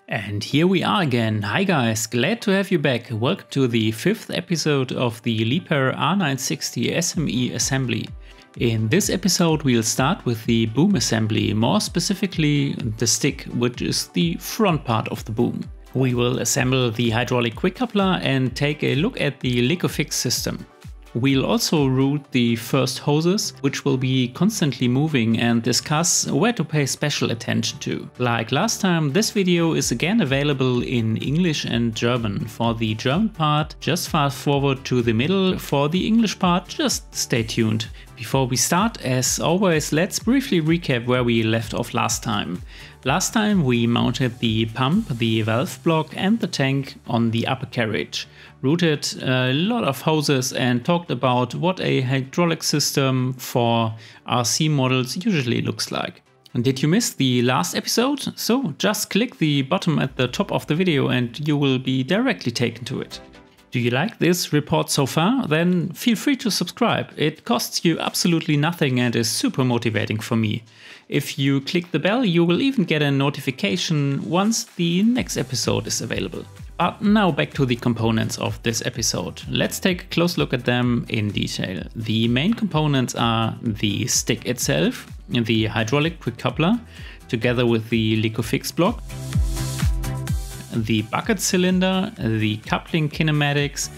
And here we are again. Hi guys, glad to have you back. Welcome to the 5th episode of the Liebherr R960 SME assembly. In this episode we'll start with the boom assembly, more specifically the stick, which is the front part of the boom. We will assemble the hydraulic quick coupler and take a look at the Licofix system. We'll also route the first hoses, which will be constantly moving, and discuss where to pay special attention to. Like last time, this video is again available in English and German. For the German part, just fast forward to the middle. For the English part, just stay tuned. Before we start, as always, let's briefly recap where we left off last time. Last time we mounted the pump, the valve block and the tank on the upper carriage, routed a lot of hoses and talked about what a hydraulic system for RC models usually looks like. And did you miss the last episode? So just click the button at the top of the video and you will be directly taken to it. Do you like this report so far? Then feel free to subscribe. It costs you absolutely nothing and is super motivating for me. If you click the bell, you will even get a notification once the next episode is available. But now back to the components of this episode. Let's take a close look at them in detail. The main components are the stick itself, the hydraulic quick coupler, together with the Licofix block, the bucket cylinder, the coupling kinematics,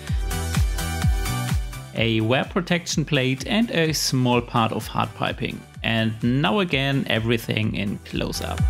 a wear protection plate and a small part of hard piping. And now again everything in close-up.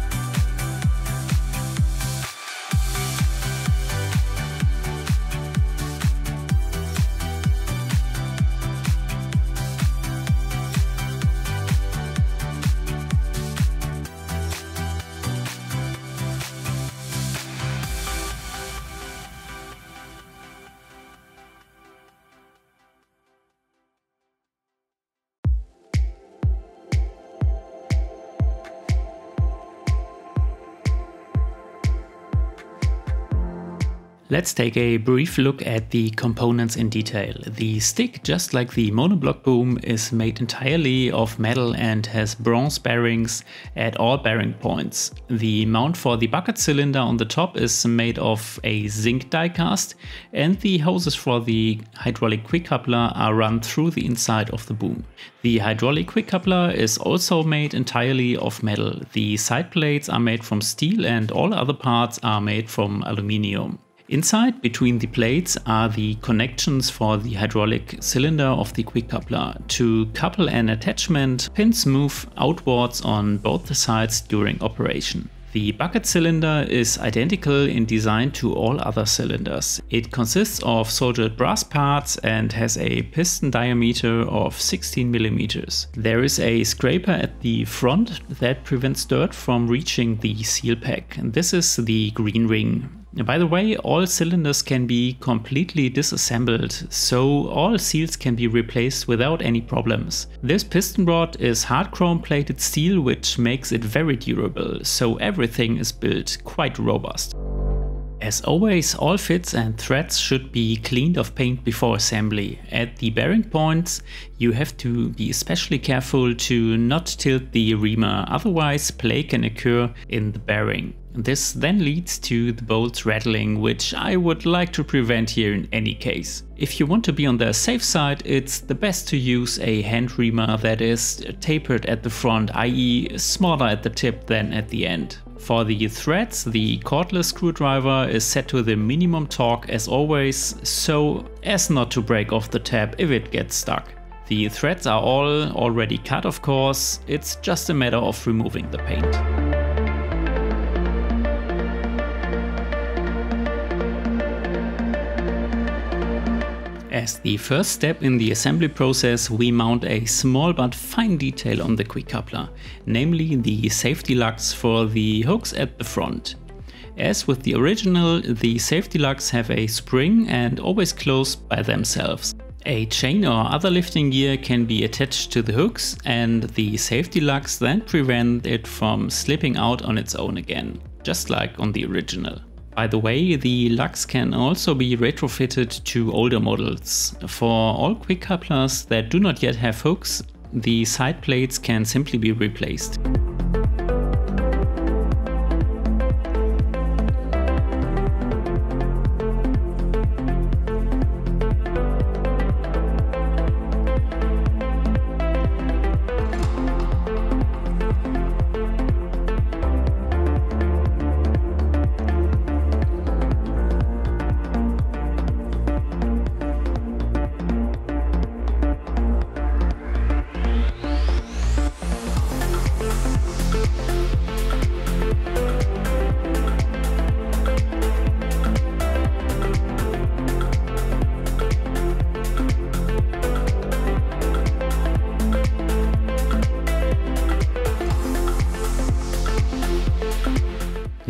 Let's take a brief look at the components in detail. The stick, just like the monoblock boom, is made entirely of metal and has bronze bearings at all bearing points. The mount for the bucket cylinder on the top is made of a zinc die cast, and the hoses for the hydraulic quick coupler are run through the inside of the boom. The hydraulic quick coupler is also made entirely of metal. The side plates are made from steel and all other parts are made from aluminium. Inside, between the plates, are the connections for the hydraulic cylinder of the quick coupler. To couple an attachment, pins move outwards on both the sides during operation. The bucket cylinder is identical in design to all other cylinders. It consists of soldered brass parts and has a piston diameter of 16 mm. There is a scraper at the front that prevents dirt from reaching the seal pack. This is the green ring. By the way, all cylinders can be completely disassembled, so all seals can be replaced without any problems. This piston rod is hard chrome plated steel, which makes it very durable, so everything is built quite robust. As always, all fits and threads should be cleaned of paint before assembly. At the bearing points, you have to be especially careful to not tilt the reamer, otherwise play can occur in the bearing. This then leads to the bolts rattling, which I would like to prevent here in any case. If you want to be on the safe side, it's the best to use a hand reamer that is tapered at the front, i.e. smaller at the tip than at the end. For the threads, the cordless screwdriver is set to the minimum torque as always, so as not to break off the tab if it gets stuck. The threads are all already cut, of course, it's just a matter of removing the paint. As the first step in the assembly process, we mount a small but fine detail on the quick coupler, namely the safety lugs for the hooks at the front. As with the original, the safety lugs have a spring and always close by themselves. A chain or other lifting gear can be attached to the hooks, and the safety lugs then prevent it from slipping out on its own again, just like on the original. By the way, the lugs can also be retrofitted to older models. For all quick couplers that do not yet have hooks, the side plates can simply be replaced.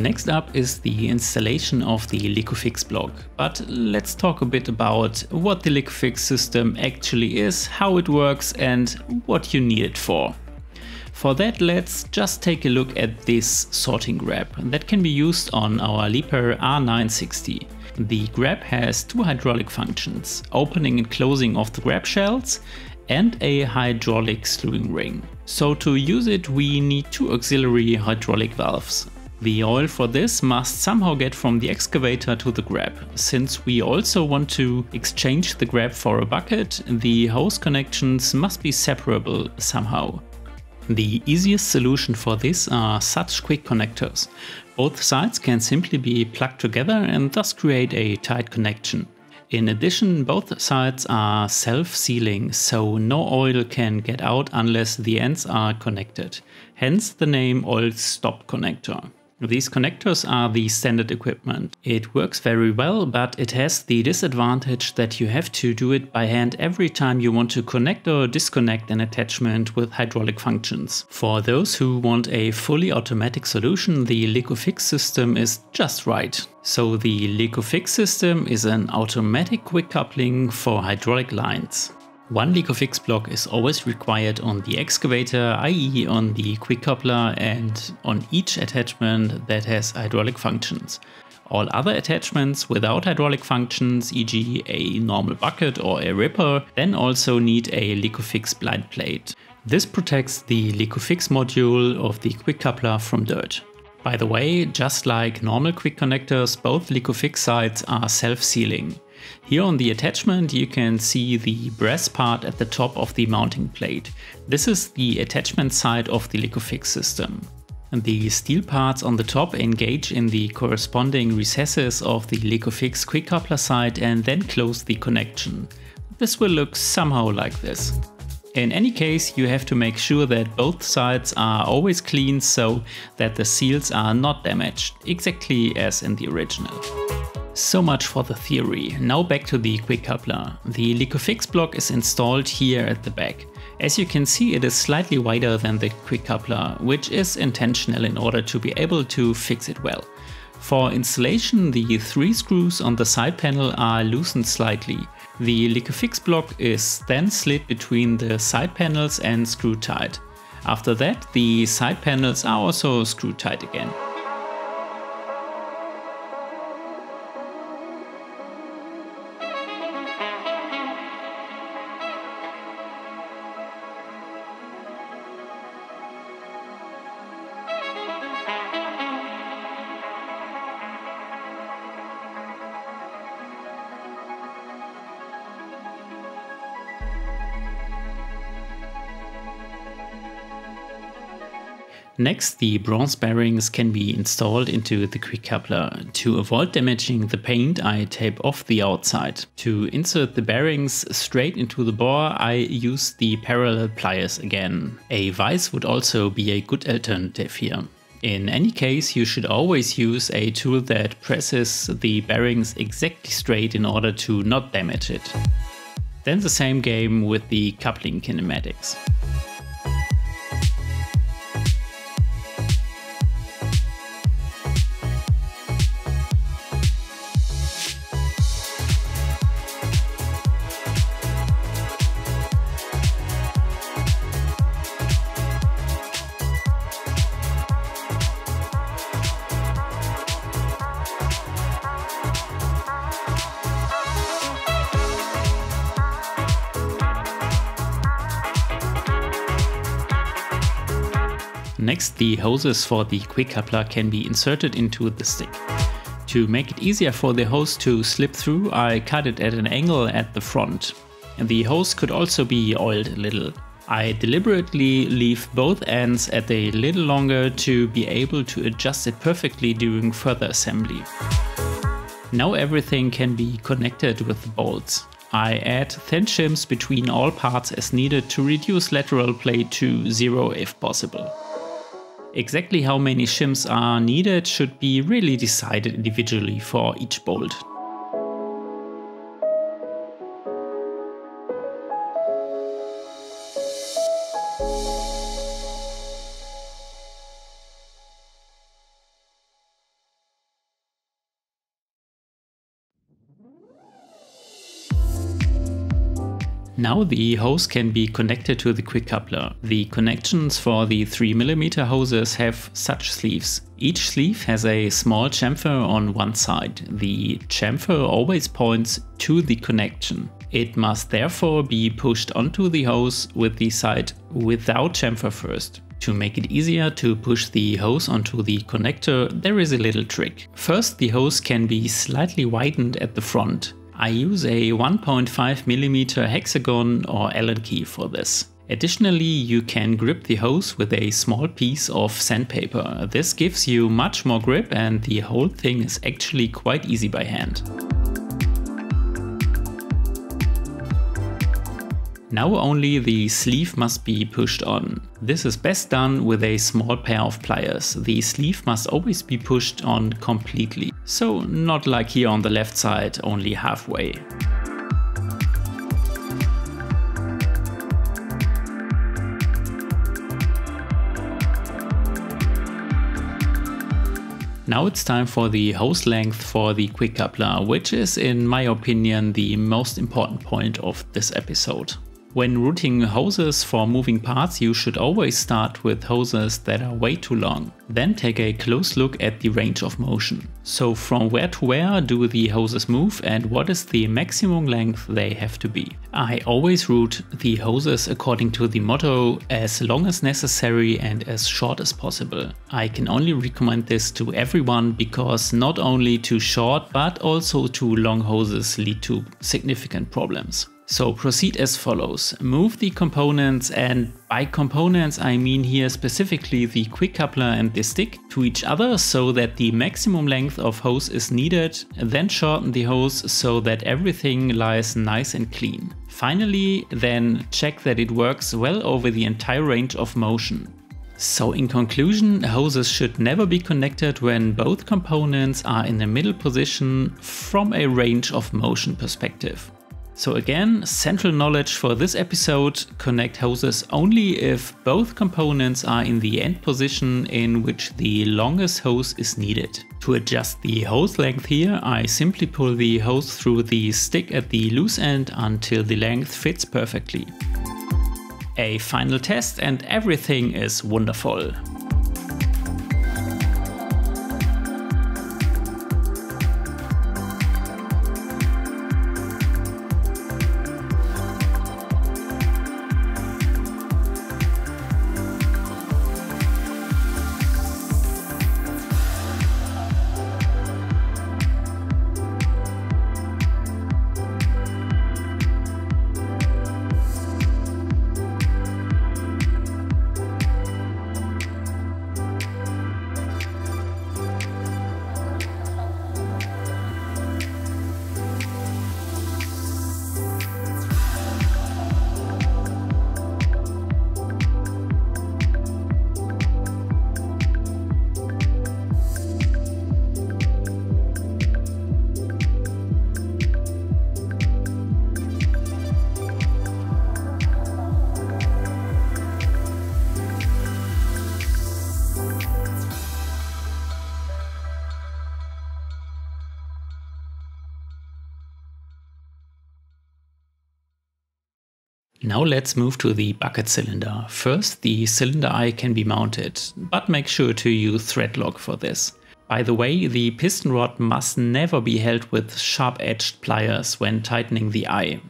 Next up is the installation of the Licofix block, but let's talk a bit about what the Licofix system actually is, how it works and what you need it for. For that, let's just take a look at this sorting grab that can be used on our Liebherr R960. The grab has two hydraulic functions, opening and closing of the grab shells and a hydraulic screwing ring. So to use it we need two auxiliary hydraulic valves. The oil for this must somehow get from the excavator to the grab. Since we also want to exchange the grab for a bucket, the hose connections must be separable somehow. The easiest solution for this are such quick connectors. Both sides can simply be plugged together and thus create a tight connection. In addition, both sides are self-sealing, so no oil can get out unless the ends are connected. Hence the name oil stop connector. These connectors are the standard equipment. It works very well, but it has the disadvantage that you have to do it by hand every time you want to connect or disconnect an attachment with hydraulic functions. For those who want a fully automatic solution, the Licofix system is just right. So the Licofix system is an automatic quick coupling for hydraulic lines. One Licofix block is always required on the excavator, i.e. on the quick coupler and on each attachment that has hydraulic functions. All other attachments without hydraulic functions, e.g. a normal bucket or a ripper, then also need a Licofix blind plate. This protects the Licofix module of the quick coupler from dirt. By the way, just like normal quick connectors, both Licofix sides are self-sealing. Here on the attachment you can see the brass part at the top of the mounting plate. This is the attachment side of the Licofix system. And the steel parts on the top engage in the corresponding recesses of the Licofix quick coupler side and then close the connection. This will look somehow like this. In any case, you have to make sure that both sides are always clean so that the seals are not damaged, exactly as in the original. So much for the theory. Now back to the quick coupler. The Licofix block is installed here at the back. As you can see, it is slightly wider than the quick coupler, which is intentional in order to be able to fix it well. For installation, the three screws on the side panel are loosened slightly. The Licofix block is then slid between the side panels and screwed tight. After that, the side panels are also screwed tight again. Next, the bronze bearings can be installed into the quick coupler. To avoid damaging the paint, I tape off the outside. To insert the bearings straight into the bore, I use the parallel pliers again. A vise would also be a good alternative here. In any case, you should always use a tool that presses the bearings exactly straight in order to not damage it. Then the same game with the coupling kinematics. Next, the hoses for the quick coupler can be inserted into the stick. To make it easier for the hose to slip through, I cut it at an angle at the front. The hose could also be oiled a little. I deliberately leave both ends at a little longer to be able to adjust it perfectly during further assembly. Now everything can be connected with the bolts. I add thin shims between all parts as needed to reduce lateral play to 0 if possible. Exactly how many shims are needed should be really decided individually for each bolt. Now the hose can be connected to the quick coupler. The connections for the 3mm hoses have such sleeves. Each sleeve has a small chamfer on one side. The chamfer always points to the connection. It must therefore be pushed onto the hose with the side without chamfer first. To make it easier to push the hose onto the connector, there is a little trick. First, the hose can be slightly widened at the front. I use a 1.5mm hexagon or Allen key for this. Additionally, you can grip the hose with a small piece of sandpaper. This gives you much more grip and the whole thing is actually quite easy by hand. Now only the sleeve must be pushed on. This is best done with a small pair of pliers. The sleeve must always be pushed on completely. So not like here on the left side, only halfway. Now it's time for the hose length for the quick coupler, which is in my opinion the most important point of this episode. When routing hoses for moving parts, you should always start with hoses that are way too long. Then take a close look at the range of motion. So from where to where do the hoses move and what is the maximum length they have to be? I always route the hoses according to the motto as long as necessary and as short as possible. I can only recommend this to everyone because not only too short but also too long hoses lead to significant problems. So proceed as follows. Move the components, and by components I mean here specifically the quick coupler and the stick, to each other so that the maximum length of hose is needed. Then shorten the hose so that everything lies nice and clean. Finally, then check that it works well over the entire range of motion. So in conclusion, hoses should never be connected when both components are in the middle position from a range of motion perspective. So again, central knowledge for this episode: connect hoses only if both components are in the end position in which the longest hose is needed. To adjust the hose length here, I simply pull the hose through the stick at the loose end until the length fits perfectly. A final test and everything is wonderful. Now let's move to the bucket cylinder. First, the cylinder eye can be mounted, but make sure to use thread lock for this. By the way, the piston rod must never be held with sharp-edged pliers when tightening the eye.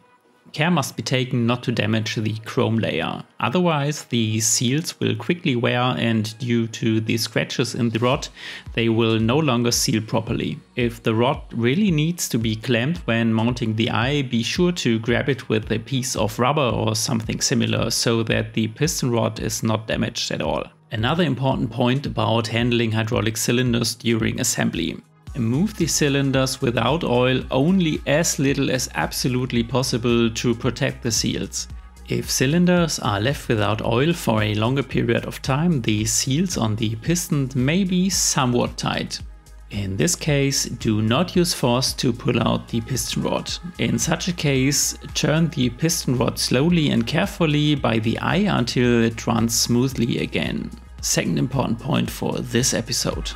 Care must be taken not to damage the chrome layer, otherwise the seals will quickly wear and due to the scratches in the rod, they will no longer seal properly. If the rod really needs to be clamped when mounting the eye, be sure to grab it with a piece of rubber or something similar so that the piston rod is not damaged at all. Another important point about handling hydraulic cylinders during assembly. Move the cylinders without oil only as little as absolutely possible to protect the seals. If cylinders are left without oil for a longer period of time, the seals on the piston may be somewhat tight. In this case, do not use force to pull out the piston rod. In such a case, turn the piston rod slowly and carefully by the eye until it runs smoothly again. Second important point for this episode.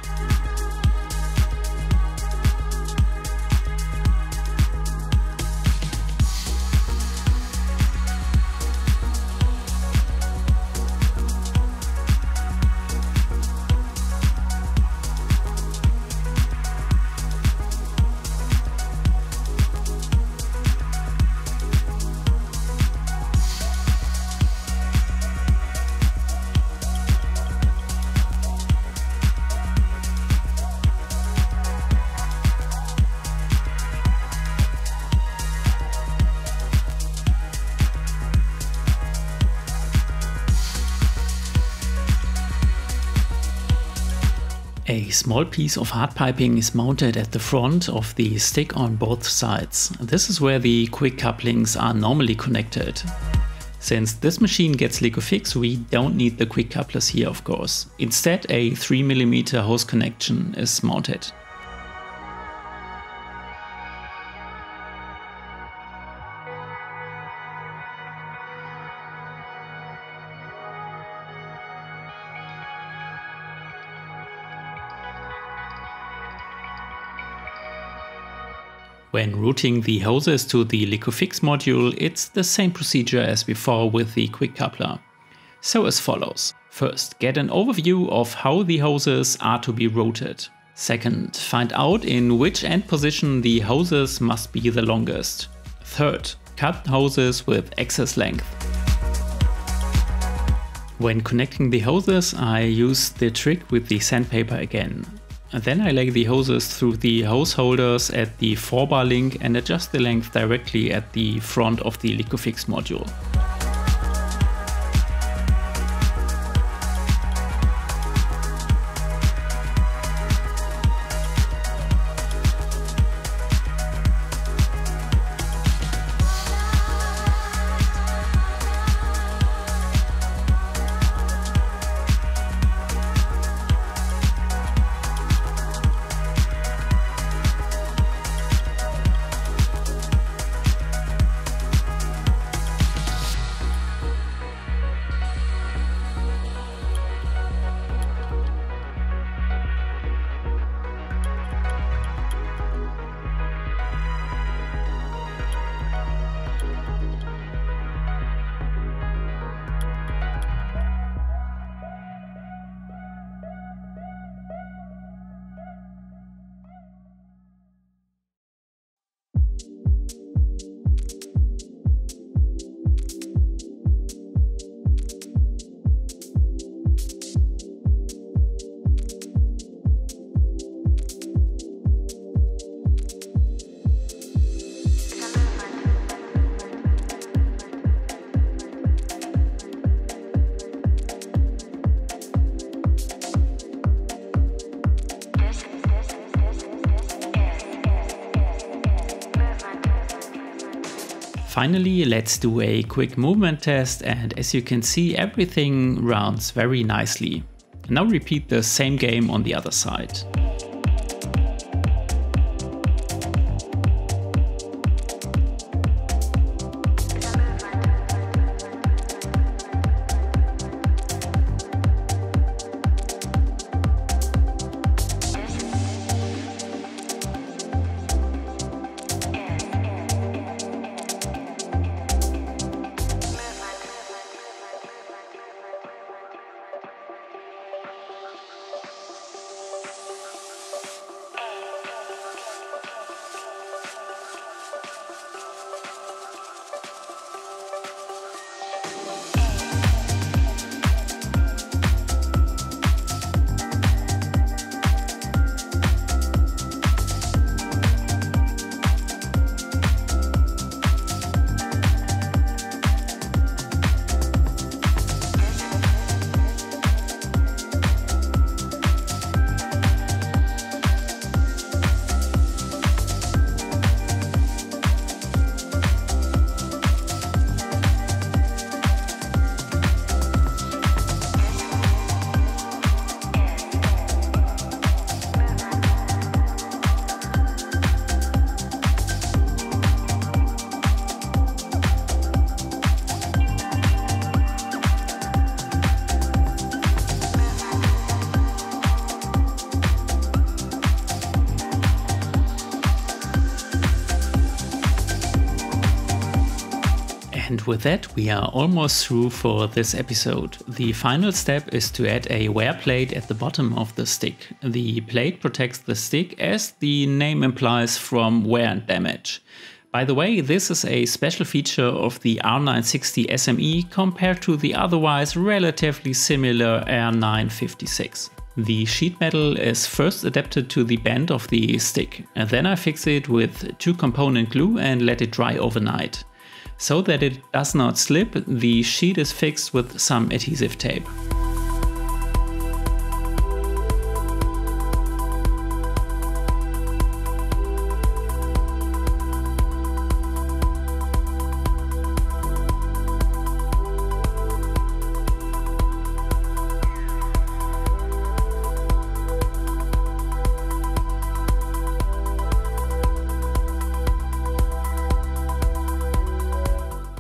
small piece of hard piping is mounted at the front of the stick on both sides. This is where the quick couplings are normally connected. Since this machine gets LicoFix, we don't need the quick couplers here, of course. Instead, a 3mm hose connection is mounted. When routing the hoses to the LicoFix module, it's the same procedure as before with the quick coupler. So as follows. First, get an overview of how the hoses are to be routed. Second, find out in which end position the hoses must be the longest. Third, cut hoses with excess length. When connecting the hoses, I use the trick with the sandpaper again. Then I lay the hoses through the hose holders at the 4-bar link and adjust the length directly at the front of the LicoFix module. Finally, let's do a quick movement test, and as you can see, everything rounds very nicely. Now repeat the same game on the other side. And with that, we are almost through for this episode. The final step is to add a wear plate at the bottom of the stick. The plate protects the stick, as the name implies, from wear and damage. By the way, this is a special feature of the R960 SME compared to the otherwise relatively similar R956. The sheet metal is first adapted to the bend of the stick, and then I fix it with 2-component glue and let it dry overnight. So that it does not slip, the sheet is fixed with some adhesive tape.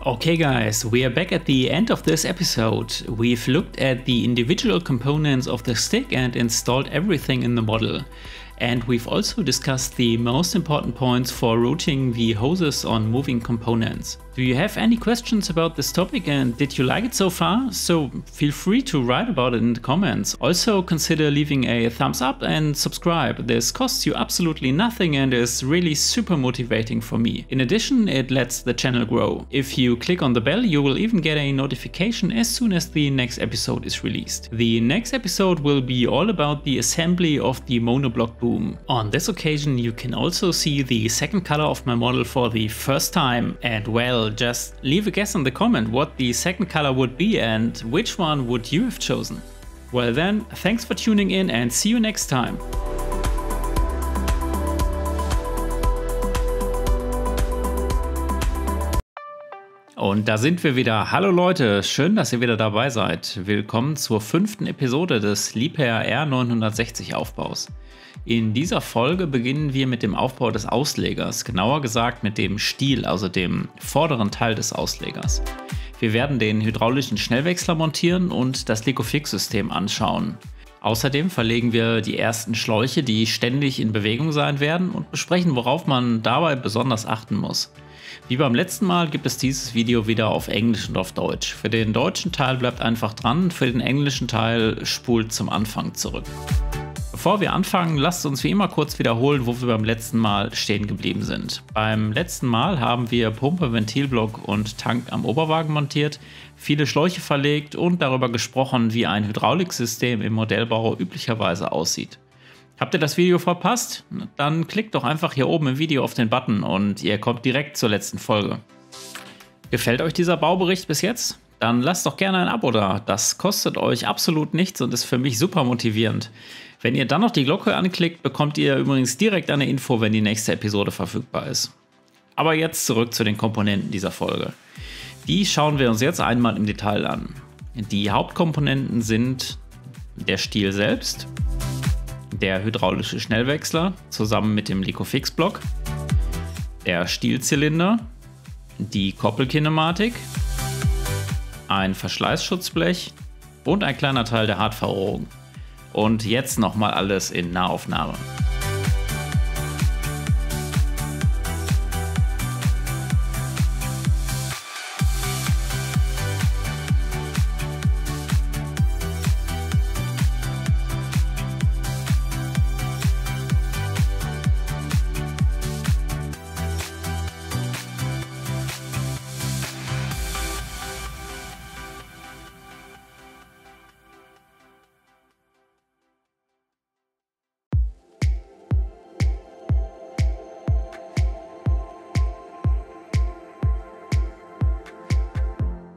Okay guys, we are back at the end of this episode. We've looked at the individual components of the stick and installed everything in the model. And we've also discussed the most important points for routing the hoses on moving components. Do you have any questions about this topic and did you like it so far? So feel free to write about it in the comments. Also consider leaving a thumbs up and subscribe. This costs you absolutely nothing and is really super motivating for me. In addition, it lets the channel grow. If you click on the bell, you will even get a notification as soon as the next episode is released. The next episode will be all about the assembly of the monoblock boom. On this occasion, you can also see the second color of my model for the first time. And well, just leave a guess in the comment what the second color would be and which one would you have chosen. Well then, thanks for tuning in and see you next time. Und da sind wir wieder. Hallo Leute, schön, dass ihr wieder dabei seid. Willkommen zur 5. Episode des Liebherr R960 Aufbaus. In dieser Folge beginnen wir mit dem Aufbau des Auslegers, genauer gesagt mit dem Stiel, also dem vorderen Teil des Auslegers. Wir werden den hydraulischen Schnellwechsler montieren und das Licofix-System anschauen. Außerdem verlegen wir die ersten Schläuche, die ständig in Bewegung sein werden, und besprechen, worauf man dabei besonders achten muss. Wie beim letzten Mal gibt es dieses Video wieder auf Englisch und auf Deutsch. Für den deutschen Teil bleibt einfach dran, für den englischen Teil spult zum Anfang zurück. Bevor wir anfangen, lasst uns wie immer kurz wiederholen, wo wir beim letzten Mal stehen geblieben sind. Beim letzten Mal haben wir Pumpe, Ventilblock und Tank am Oberwagen montiert, viele Schläuche verlegt und darüber gesprochen, wie ein Hydrauliksystem im Modellbau üblicherweise aussieht. Habt ihr das Video verpasst? Dann klickt doch einfach hier oben im Video auf den Button und ihr kommt direkt zur letzten Folge. Gefällt euch dieser Baubericht bis jetzt? Dann lasst doch gerne ein Abo da. Das kostet euch absolut nichts und ist für mich super motivierend. Wenn ihr dann noch die Glocke anklickt, bekommt ihr übrigens direkt eine Info, wenn die nächste Episode verfügbar ist. Aber jetzt zurück zu den Komponenten dieser Folge. Die schauen wir uns jetzt einmal im Detail an. Die Hauptkomponenten sind der Stiel selbst, der hydraulische Schnellwechsler zusammen mit dem Licofix-Block, der Stielzylinder, die Koppelkinematik, ein Verschleißschutzblech und ein kleiner Teil der Hartverrohrung. Und jetzt nochmal alles in Nahaufnahme.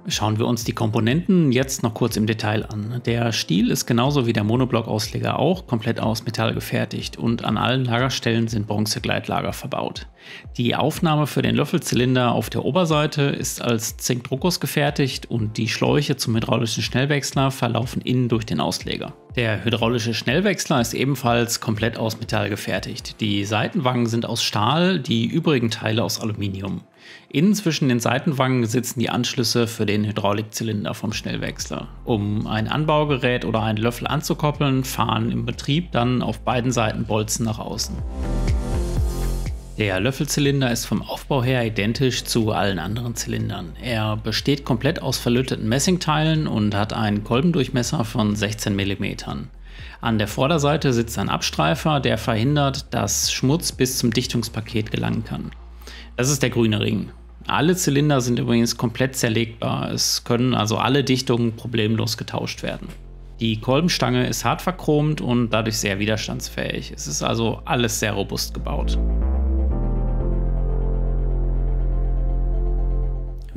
Schauen wir uns die Komponenten jetzt noch kurz im Detail an. Der Stiel ist genauso wie der Monoblock-Ausleger auch komplett aus Metall gefertigt und an allen Lagerstellen sind Bronzegleitlager verbaut. Die Aufnahme für den Löffelzylinder auf der Oberseite ist als Zinkdruckguss gefertigt und die Schläuche zum hydraulischen Schnellwechsler verlaufen innen durch den Ausleger. Der hydraulische Schnellwechsler ist ebenfalls komplett aus Metall gefertigt. Die Seitenwangen sind aus Stahl, die übrigen Teile aus Aluminium. Innen zwischen den Seitenwangen sitzen die Anschlüsse für den Hydraulikzylinder vom Schnellwechsler. Um ein Anbaugerät oder einen Löffel anzukoppeln, fahren im Betrieb dann auf beiden Seiten Bolzen nach außen. Der Löffelzylinder ist vom Aufbau her identisch zu allen anderen Zylindern. Er besteht komplett aus verlöteten Messingteilen und hat einen Kolbendurchmesser von 16 mm. An der Vorderseite sitzt ein Abstreifer, der verhindert, dass Schmutz bis zum Dichtungspaket gelangen kann. Das ist der grüne Ring. Alle Zylinder sind übrigens komplett zerlegbar. Es können also alle Dichtungen problemlos getauscht werden. Die Kolbenstange ist hart verchromt und dadurch sehr widerstandsfähig. Es ist also alles sehr robust gebaut.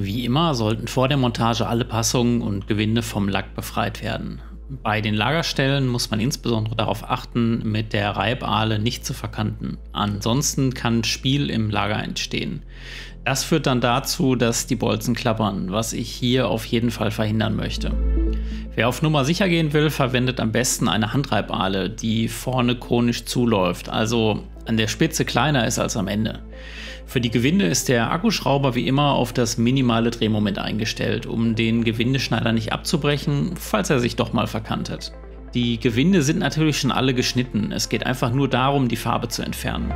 Wie immer sollten vor der Montage alle Passungen und Gewinde vom Lack befreit werden. Bei den Lagerstellen muss man insbesondere darauf achten, mit der Reibahle nicht zu verkanten. Ansonsten kann Spiel im Lager entstehen. Das führt dann dazu, dass die Bolzen klappern, was ich hier auf jeden Fall verhindern möchte. Wer auf Nummer sicher gehen will, verwendet am besten eine Handreibahle, die vorne konisch zuläuft, also an der Spitze kleiner ist als am Ende. Für die Gewinde ist der Akkuschrauber wie immer auf das minimale Drehmoment eingestellt, um den Gewindeschneider nicht abzubrechen, falls er sich doch mal verkantet. Die Gewinde sind natürlich schon alle geschnitten, es geht einfach nur darum, die Farbe zu entfernen.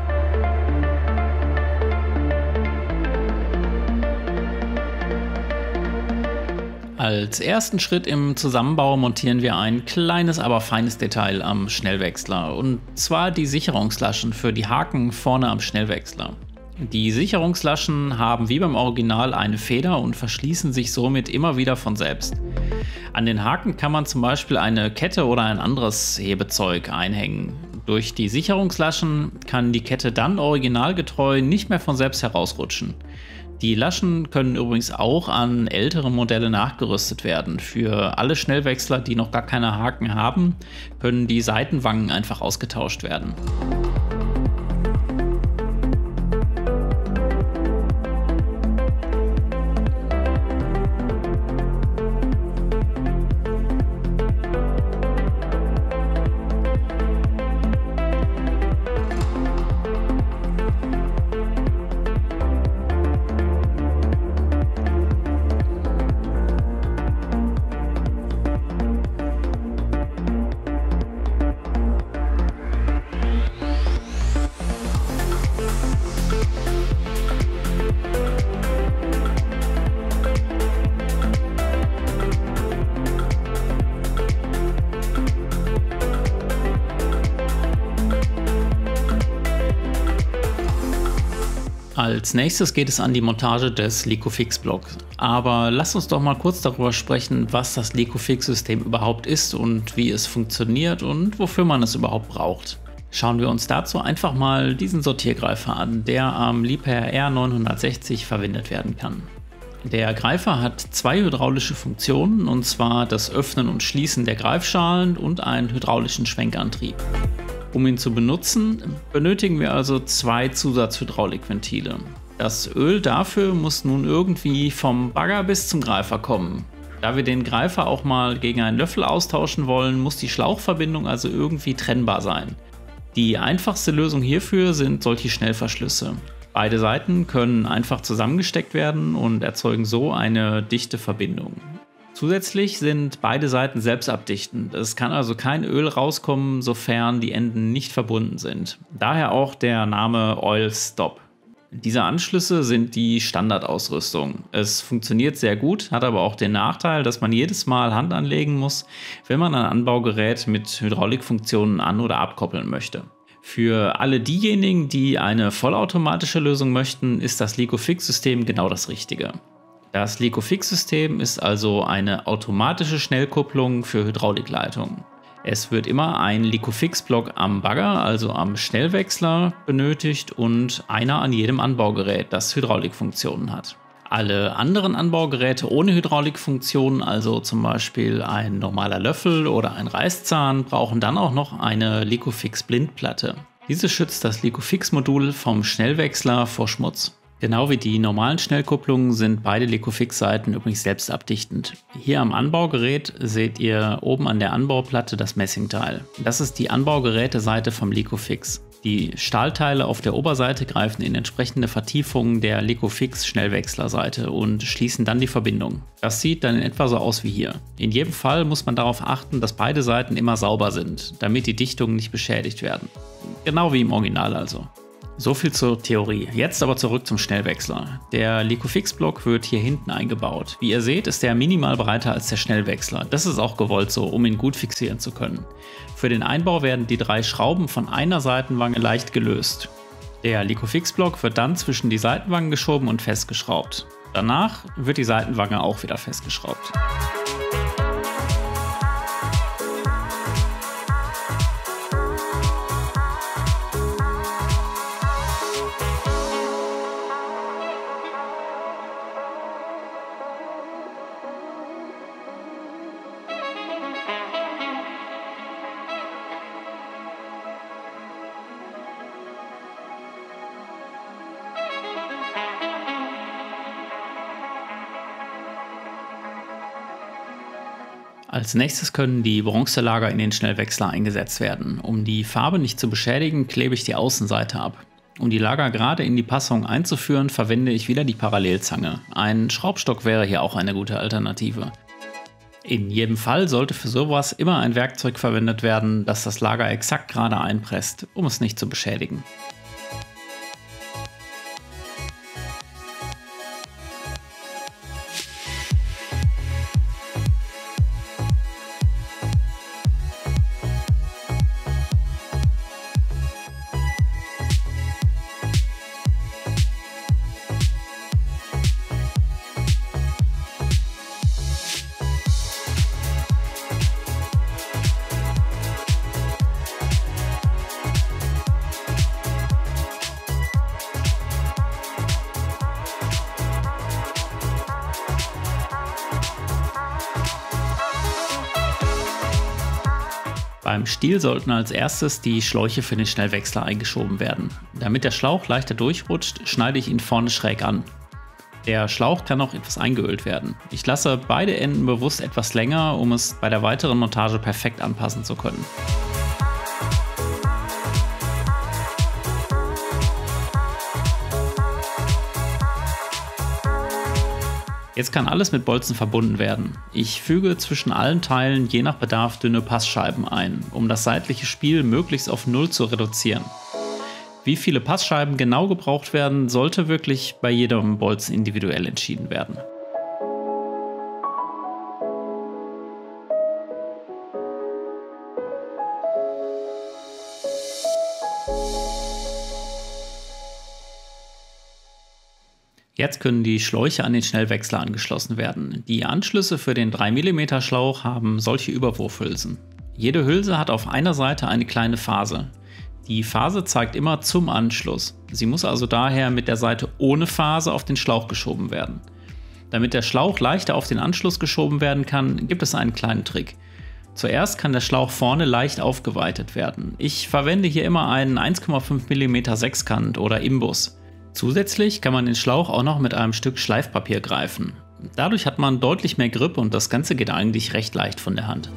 Als ersten Schritt im Zusammenbau montieren wir ein kleines, aber feines Detail am Schnellwechsler, und zwar die Sicherungslaschen für die Haken vorne am Schnellwechsler. Die Sicherungslaschen haben wie beim Original eine Feder und verschließen sich somit immer wieder von selbst. An den Haken kann man zum Beispiel eine Kette oder ein anderes Hebezeug einhängen. Durch die Sicherungslaschen kann die Kette dann originalgetreu nicht mehr von selbst herausrutschen. Die Laschen können übrigens auch an ältere Modelle nachgerüstet werden. Für alle Schnellwechsler, die noch gar keine Haken haben, können die Seitenwangen einfach ausgetauscht werden. Als nächstes geht es an die Montage des Licofix-Blocks. Aber lasst uns doch mal kurz darüber sprechen, was das Licofix-System überhaupt ist und wie es funktioniert und wofür man es überhaupt braucht. Schauen wir uns dazu einfach mal diesen Sortiergreifer an, der am Liebherr R960 verwendet werden kann. Der Greifer hat zwei hydraulische Funktionen, und zwar das Öffnen und Schließen der Greifschalen und einen hydraulischen Schwenkantrieb. Um ihn zu benutzen, benötigen wir also zwei Zusatzhydraulikventile. Das Öl dafür muss nun irgendwie vom Bagger bis zum Greifer kommen. Da wir den Greifer auch mal gegen einen Löffel austauschen wollen, muss die Schlauchverbindung also irgendwie trennbar sein. Die einfachste Lösung hierfür sind solche Schnellverschlüsse. Beide Seiten können einfach zusammengesteckt werden und erzeugen so eine dichte Verbindung. Zusätzlich sind beide Seiten selbstabdichtend. Es kann also kein Öl rauskommen, sofern die Enden nicht verbunden sind. Daher auch der Name Oil Stop. Diese Anschlüsse sind die Standardausrüstung. Es funktioniert sehr gut, hat aber auch den Nachteil, dass man jedes Mal Hand anlegen muss, wenn man ein Anbaugerät mit Hydraulikfunktionen an- oder abkoppeln möchte. Für alle diejenigen, die eine vollautomatische Lösung möchten, ist das Licofix-System genau das Richtige. Das Licofix-System ist also eine automatische Schnellkupplung für Hydraulikleitungen. Es wird immer ein Licofix-Block am Bagger, also am Schnellwechsler, benötigt und einer an jedem Anbaugerät, das Hydraulikfunktionen hat. Alle anderen Anbaugeräte ohne Hydraulikfunktionen, also zum Beispiel ein normaler Löffel oder ein Reißzahn, brauchen dann auch noch eine Licofix-Blindplatte. Diese schützt das Licofix-Modul vom Schnellwechsler vor Schmutz. Genau wie die normalen Schnellkupplungen sind beide Licofix-Seiten übrigens selbstabdichtend. Hier am Anbaugerät seht ihr oben an der Anbauplatte das Messingteil. Das ist die Anbaugeräteseite vom Licofix. Die Stahlteile auf der Oberseite greifen in entsprechende Vertiefungen der Licofix-Schnellwechslerseite und schließen dann die Verbindung. Das sieht dann in etwa so aus wie hier. In jedem Fall muss man darauf achten, dass beide Seiten immer sauber sind, damit die Dichtungen nicht beschädigt werden. Genau wie im Original also. So viel zur Theorie. Jetzt aber zurück zum Schnellwechsler. Der Licofix-Block wird hier hinten eingebaut. Wie ihr seht, ist er minimal breiter als der Schnellwechsler. Das ist auch gewollt so, um ihn gut fixieren zu können. Für den Einbau werden die drei Schrauben von einer Seitenwange leicht gelöst. Der Licofix-Block wird dann zwischen die Seitenwangen geschoben und festgeschraubt. Danach wird die Seitenwange auch wieder festgeschraubt. Als nächstes können die Bronzelager in den Schnellwechsler eingesetzt werden. Um die Farbe nicht zu beschädigen, klebe ich die Außenseite ab. Um die Lager gerade in die Passung einzuführen, verwende ich wieder die Parallelzange. Ein Schraubstock wäre hier auch eine gute Alternative. In jedem Fall sollte für sowas immer ein Werkzeug verwendet werden, das das Lager exakt gerade einpresst, um es nicht zu beschädigen. Beim Stiel sollten als erstes die Schläuche für den Schnellwechsler eingeschoben werden. Damit der Schlauch leichter durchrutscht, schneide ich ihn vorne schräg an. Der Schlauch kann auch etwas eingeölt werden. Ich lasse beide Enden bewusst etwas länger, um es bei der weiteren Montage perfekt anpassen zu können. Jetzt kann alles mit Bolzen verbunden werden. Ich füge zwischen allen Teilen je nach Bedarf dünne Passscheiben ein, um das seitliche Spiel möglichst auf 0 zu reduzieren. Wie viele Passscheiben genau gebraucht werden, sollte wirklich bei jedem Bolzen individuell entschieden werden. Jetzt können die Schläuche an den Schnellwechsler angeschlossen werden. Die Anschlüsse für den 3 mm Schlauch haben solche Überwurfhülsen. Jede Hülse hat auf einer Seite eine kleine Phase. Die Phase zeigt immer zum Anschluss. Sie muss also daher mit der Seite ohne Phase auf den Schlauch geschoben werden. Damit der Schlauch leichter auf den Anschluss geschoben werden kann, gibt es einen kleinen Trick. Zuerst kann der Schlauch vorne leicht aufgeweitet werden. Ich verwende hier immer einen 1,5 mm Sechskant oder Imbus. Zusätzlich kann man den Schlauch auch noch mit einem Stück Schleifpapier greifen. Dadurch hat man deutlich mehr Grip und das Ganze geht eigentlich recht leicht von der Hand.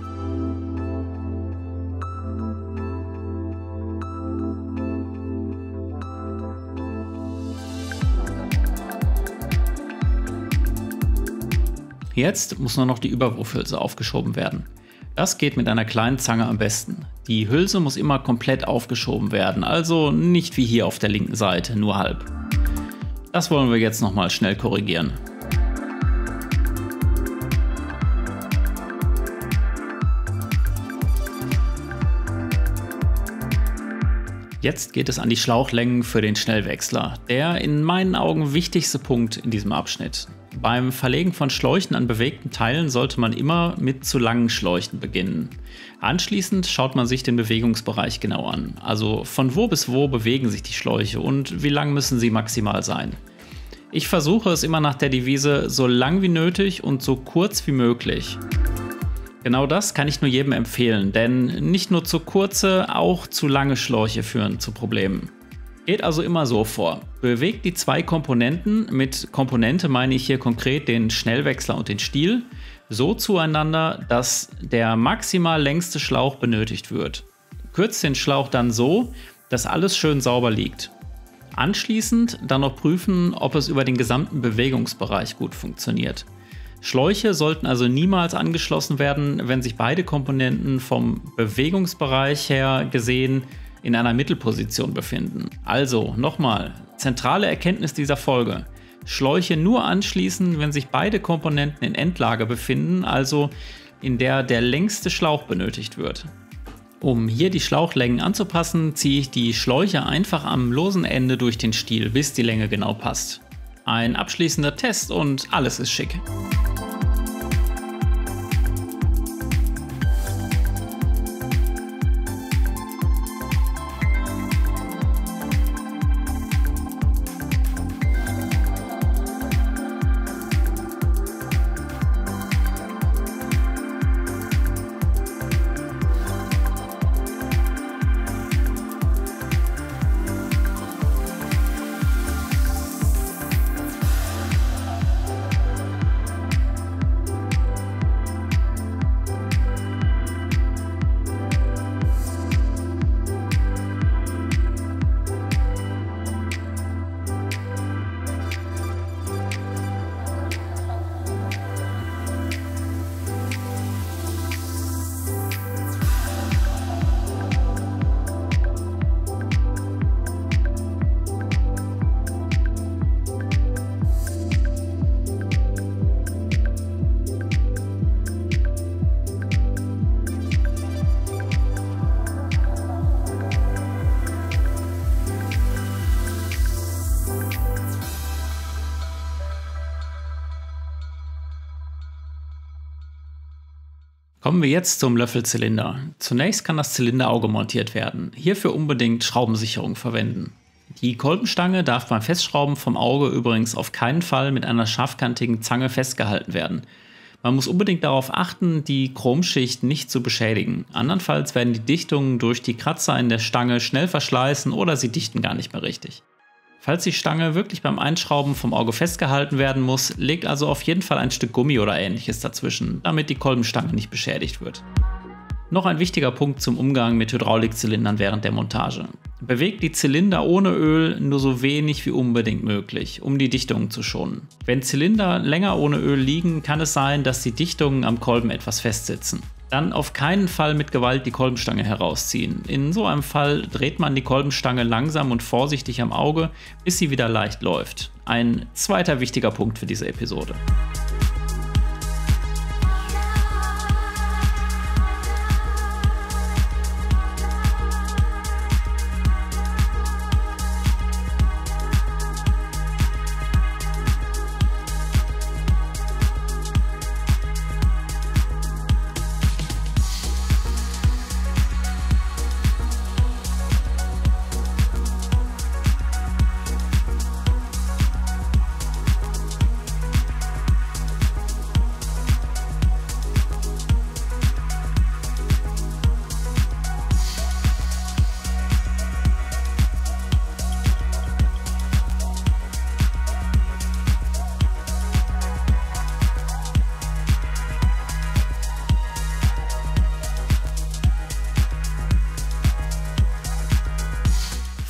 Jetzt muss nur noch die Überwurfhülse aufgeschoben werden. Das geht mit einer kleinen Zange am besten. Die Hülse muss immer komplett aufgeschoben werden, also nicht wie hier auf der linken Seite, nur halb. Das wollen wir jetzt nochmal schnell korrigieren. Jetzt geht es an die Schlauchlängen für den Schnellwechsler, der in meinen Augen wichtigste Punkt in diesem Abschnitt. Beim Verlegen von Schläuchen an bewegten Teilen sollte man immer mit zu langen Schläuchen beginnen. Anschließend schaut man sich den Bewegungsbereich genau an, also von wo bis wo bewegen sich die Schläuche und wie lang müssen sie maximal sein. Ich versuche es immer nach der Devise so lang wie nötig und so kurz wie möglich. Genau das kann ich nur jedem empfehlen, denn nicht nur zu kurze, auch zu lange Schläuche führen zu Problemen. Geht also immer so vor. Bewegt die zwei Komponenten, mit Komponente meine ich hier konkret den Schnellwechsler und den Stiel, so zueinander, dass der maximal längste Schlauch benötigt wird. Kürzt den Schlauch dann so, dass alles schön sauber liegt. Anschließend dann noch prüfen, ob es über den gesamten Bewegungsbereich gut funktioniert. Schläuche sollten also niemals angeschlossen werden, wenn sich beide Komponenten vom Bewegungsbereich her gesehen in einer Mittelposition befinden. Also nochmal, zentrale Erkenntnis dieser Folge. Schläuche nur anschließen, wenn sich beide Komponenten in Endlage befinden, also in der der längste Schlauch benötigt wird. Um hier die Schlauchlängen anzupassen, ziehe ich die Schläuche einfach am losen Ende durch den Stiel, bis die Länge genau passt. Ein abschließender Test und alles ist schick. Kommen wir jetzt zum Löffelzylinder. Zunächst kann das Zylinderauge montiert werden. Hierfür unbedingt Schraubensicherung verwenden. Die Kolbenstange darf beim Festschrauben vom Auge übrigens auf keinen Fall mit einer scharfkantigen Zange festgehalten werden. Man muss unbedingt darauf achten, die Chromschicht nicht zu beschädigen. Andernfalls werden die Dichtungen durch die Kratzer in der Stange schnell verschleißen oder sie dichten gar nicht mehr richtig. Falls die Stange wirklich beim Einschrauben vom Auge festgehalten werden muss, legt also auf jeden Fall ein Stück Gummi oder ähnliches dazwischen, damit die Kolbenstange nicht beschädigt wird. Noch ein wichtiger Punkt zum Umgang mit Hydraulikzylindern während der Montage. Bewegt die Zylinder ohne Öl nur so wenig wie unbedingt möglich, um die Dichtungen zu schonen. Wenn Zylinder länger ohne Öl liegen, kann es sein, dass die Dichtungen am Kolben etwas festsitzen. Dann auf keinen Fall mit Gewalt die Kolbenstange herausziehen. In so einem Fall dreht man die Kolbenstange langsam und vorsichtig am Auge, bis sie wieder leicht läuft. Ein zweiter wichtiger Punkt für diese Episode.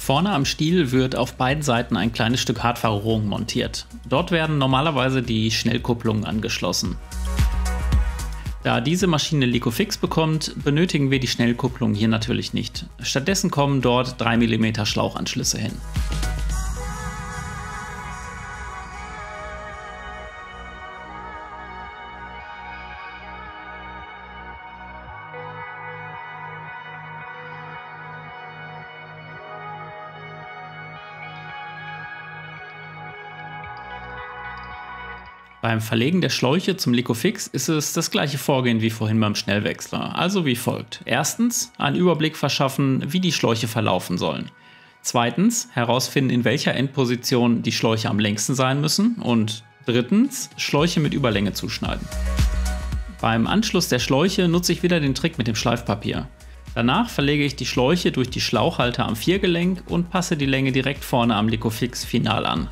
Vorne am Stiel wird auf beiden Seiten ein kleines Stück Hartverrohrung montiert. Dort werden normalerweise die Schnellkupplungen angeschlossen. Da diese Maschine Licofix bekommt, benötigen wir die Schnellkupplung hier natürlich nicht. Stattdessen kommen dort 3 mm Schlauchanschlüsse hin. Beim Verlegen der Schläuche zum Licofix ist es das gleiche Vorgehen wie vorhin beim Schnellwechsler, also wie folgt. Erstens, einen Überblick verschaffen, wie die Schläuche verlaufen sollen. Zweitens, herausfinden, in welcher Endposition die Schläuche am längsten sein müssen. Und drittens, Schläuche mit Überlänge zuschneiden. Beim Anschluss der Schläuche nutze ich wieder den Trick mit dem Schleifpapier. Danach verlege ich die Schläuche durch die Schlauchhalter am Viergelenk und passe die Länge direkt vorne am Licofix final an.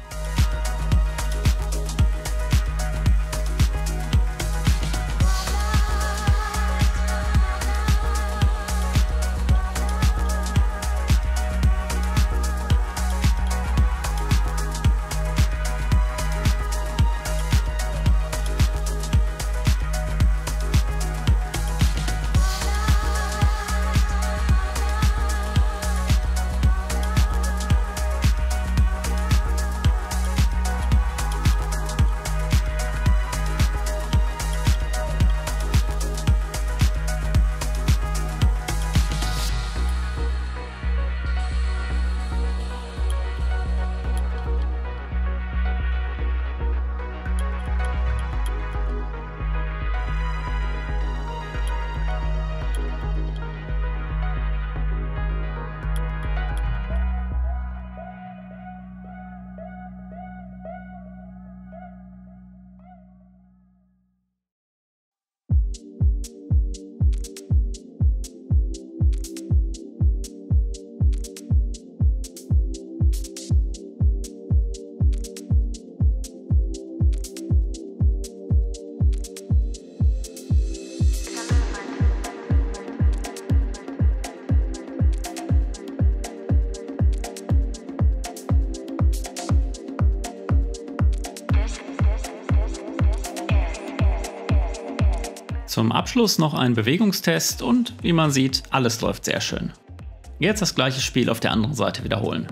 Zum Abschluss noch ein Bewegungstest und wie man sieht, alles läuft sehr schön. Jetzt das gleiche Spiel auf der anderen Seite wiederholen.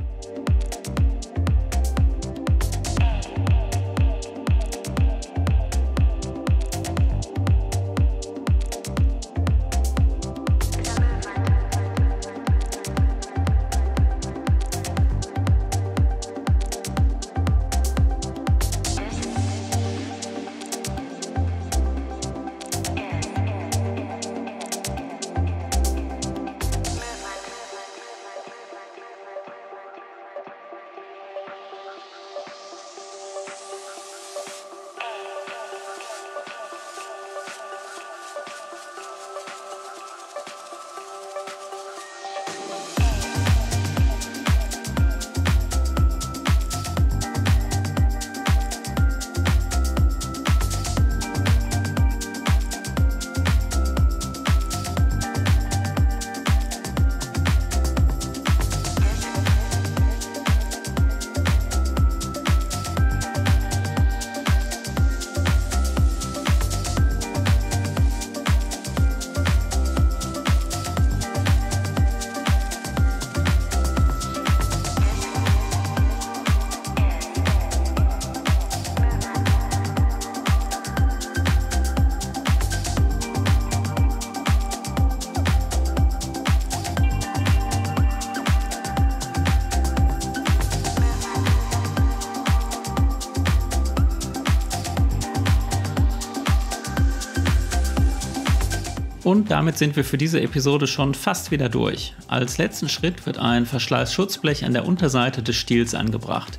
Und damit sind wir für diese Episode schon fast wieder durch. Als letzten Schritt wird ein Verschleißschutzblech an der Unterseite des Stiels angebracht.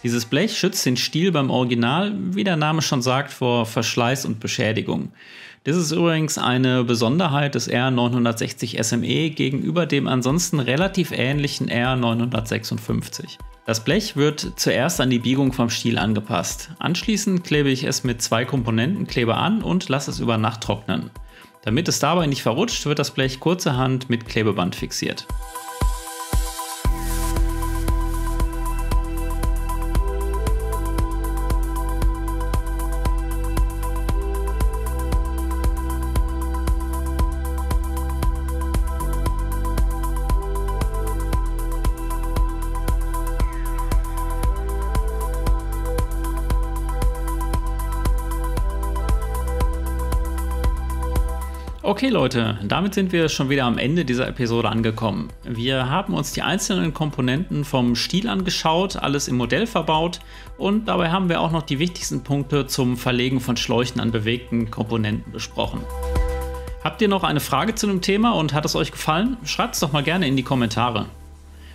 Dieses Blech schützt den Stiel beim Original, wie der Name schon sagt, vor Verschleiß und Beschädigung. Das ist übrigens eine Besonderheit des R960 SME gegenüber dem ansonsten relativ ähnlichen R956. Das Blech wird zuerst an die Biegung vom Stiel angepasst. Anschließend klebe ich es mit 2 Komponentenkleber an und lasse es über Nacht trocknen. Damit es dabei nicht verrutscht, wird das Blech kurzerhand mit Klebeband fixiert. Okay Leute, damit sind wir schon wieder am Ende dieser Episode angekommen. Wir haben uns die einzelnen Komponenten vom Stiel angeschaut, alles im Modell verbaut und dabei haben wir auch noch die wichtigsten Punkte zum Verlegen von Schläuchen an bewegten Komponenten besprochen. Habt ihr noch eine Frage zu dem Thema und hat es euch gefallen? Schreibt es doch mal gerne in die Kommentare.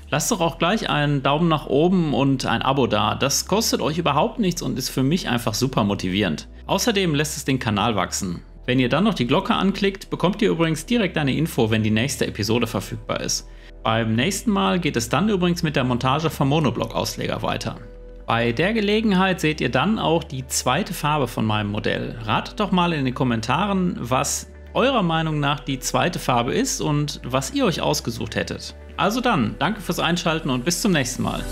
Lasst doch auch gleich einen Daumen nach oben und ein Abo da. Das kostet euch überhaupt nichts und ist für mich einfach super motivierend. Außerdem lässt es den Kanal wachsen. Wenn ihr dann noch die Glocke anklickt, bekommt ihr übrigens direkt eine Info, wenn die nächste Episode verfügbar ist. Beim nächsten Mal geht es dann übrigens mit der Montage vom Monoblock-Ausleger weiter. Bei der Gelegenheit seht ihr dann auch die zweite Farbe von meinem Modell. Ratet doch mal in den Kommentaren, was eurer Meinung nach die zweite Farbe ist und was ihr euch ausgesucht hättet. Also dann, danke fürs Einschalten und bis zum nächsten Mal.